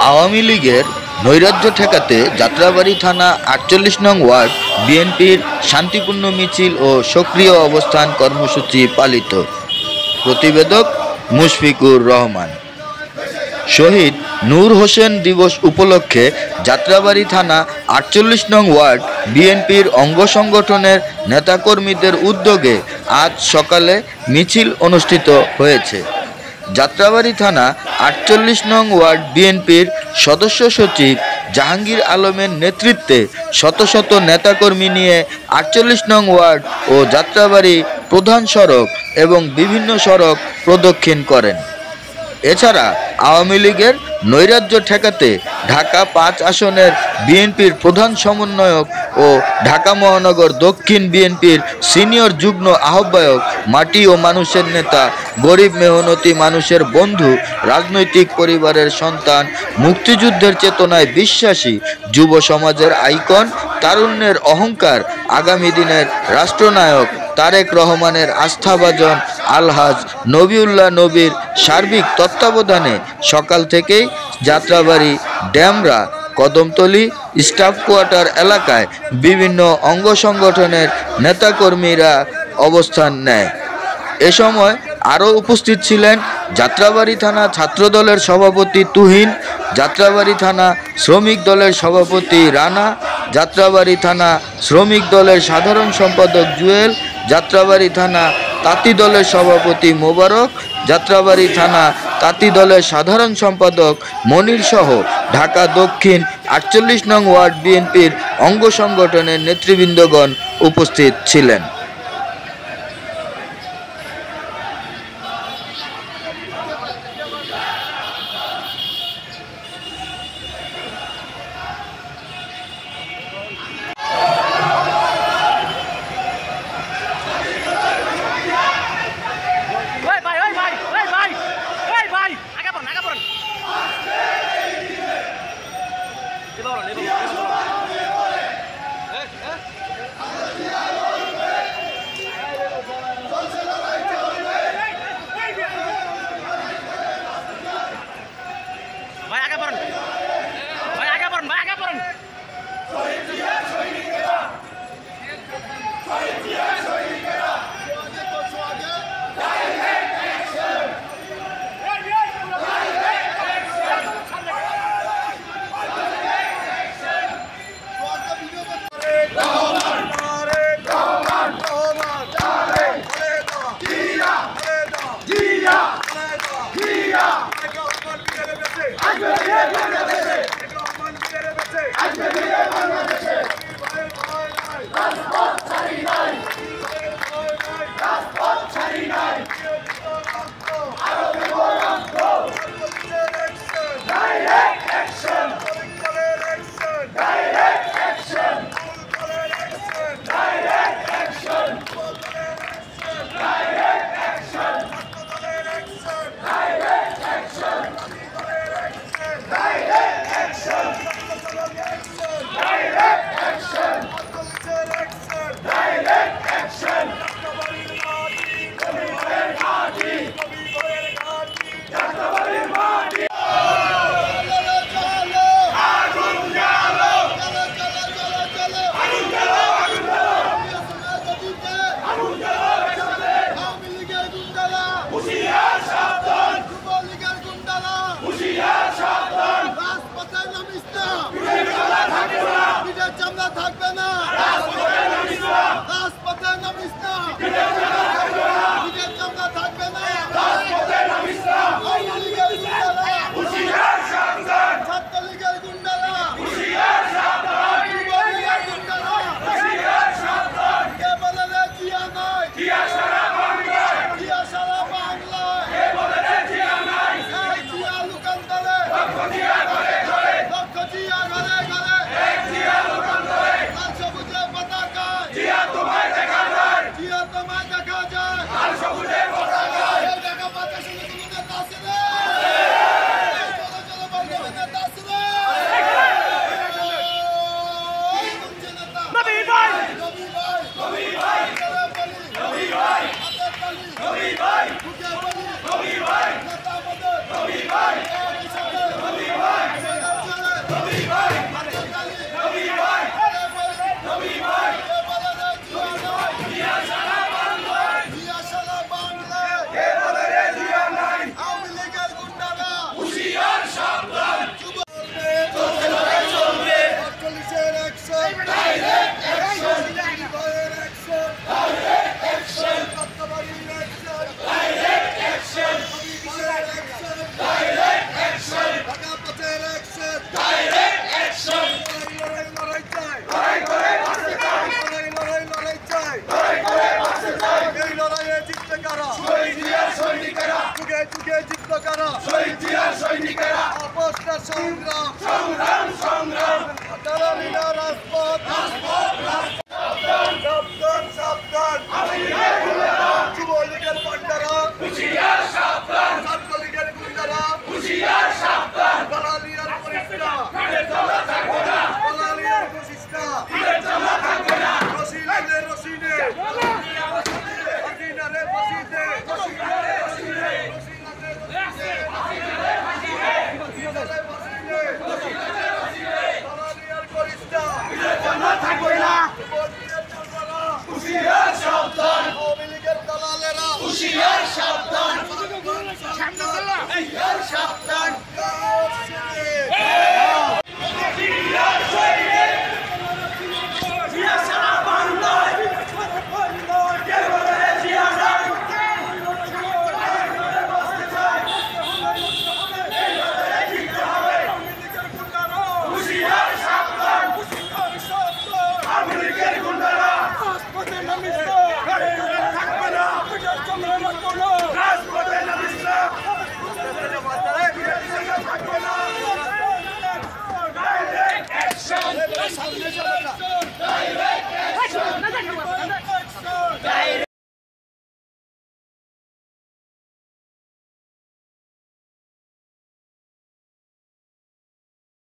আওয়ামী লীগের নৈরাজ্য ঠেকাতে যাত্রাবাড়ী থানা ৪৮ নং ওয়ার্ড বিএনপির শান্তিপূর্ণ মিছিল ও সক্রিয় অবস্থান কর্মসূচি পালিত। প্রতিবেদক মুশফিকুর রহমান। শহীদ নূর হোসেন দিবস উপলক্ষে যাত্রাবাড়ী থানা ৪৮ নং ওয়ার্ড বিএনপির অঙ্গ সংগঠনের নেতাকর্মীদের উদ্যোগে আজ সকালে মিছিল অনুষ্ঠিত হয়েছে। যাত্রাবাড়ী থানা ৪৮ নং ওয়ার্ড বিএনপির সদস্য সচিব জাহাঙ্গীর আলমের নেতৃত্বে শত শত নেতাকর্মী নিয়ে ৪৮ নং ওয়ার্ড ও যাত্রাবাড়ী প্রধান সড়ক এবং বিভিন্ন সড়ক প্রদক্ষিণ করেন। এছাড়া আওয়ামী লীগের নৈরাজ্য ঠেকাতে ঢাকা ৫ আসনের বিএনপির প্রধান সমন্বয়ক ও ঢাকা মহানগর দক্ষিণ বিএনপির সিনিয়র যুগ্ম আহ্বায়ক, মাটি ও মানুষের নেতা, গরিব মেহনতি মানুষের বন্ধু, রাজনৈতিক পরিবারের সন্তান, মুক্তিযুদ্ধের চেতনায় বিশ্বাসী, যুব সমাজের আইকন, তারুণ্যের অহংকার, আগামী দিনের রাষ্ট্রনায়ক তারেক রহমানের আস্থাভাজন আলহাজ নবিউল্লাহ নবীর সার্বিক তত্ত্বাবধানে সকাল থেকেই যাত্রাবাড়ী, ড্যামরা, কদমতলী, স্টাফ কোয়ার্টার এলাকায় বিভিন্ন অঙ্গ সংগঠনের নেতাকর্মীরা অবস্থান নেয়। এ সময় আরও উপস্থিত ছিলেন যাত্রাবাড়ী থানা ছাত্রদলের সভাপতি তুহিন, যাত্রাবাড়ী থানা শ্রমিক দলের সভাপতি রানা, যাত্রাবাড়ী থানা শ্রমিক দলের সাধারণ সম্পাদক জুয়েল, যাত্রাবাড়ী থানা তাঁতি দলের সভাপতি মোবারক, যাত্রাবাড়ী থানা তাঁতি দলের সাধারণ সম্পাদক মনির সহ ঢাকা দক্ষিণ ৪৮ নং ওয়ার্ড বিএনপির অঙ্গ সংগঠনের নেতৃবৃন্দগণ উপস্থিত ছিলেন। তোমায় পতাকারা শহীদ জিয়ার সৈনিকেরা আপোষটা সংগ্রাম সংগ্রাম সংগ্রাম দালালিরা রাজপথ রাজপথ সাবধান সাবধান সাবধান যুবলীগের পান্ডারা হুঁশিয়ার সাবধান ছাত্রলীগের গুন্ডারা হুঁশিয়ার সাবধান দালালিয়ার পরিষ্কা দালালিয়ার প্রশিষ্টা রসিলে রসিলে হাসিনারে ফাঁসিতে দালালিয়ার পরিষ্কা হুঁশিয়ার সাবধান আওয়ামী লীগের দালালেরা হুঁশিয়ার সাবধান হুঁশিয়ার সাবধান সামনে চলে না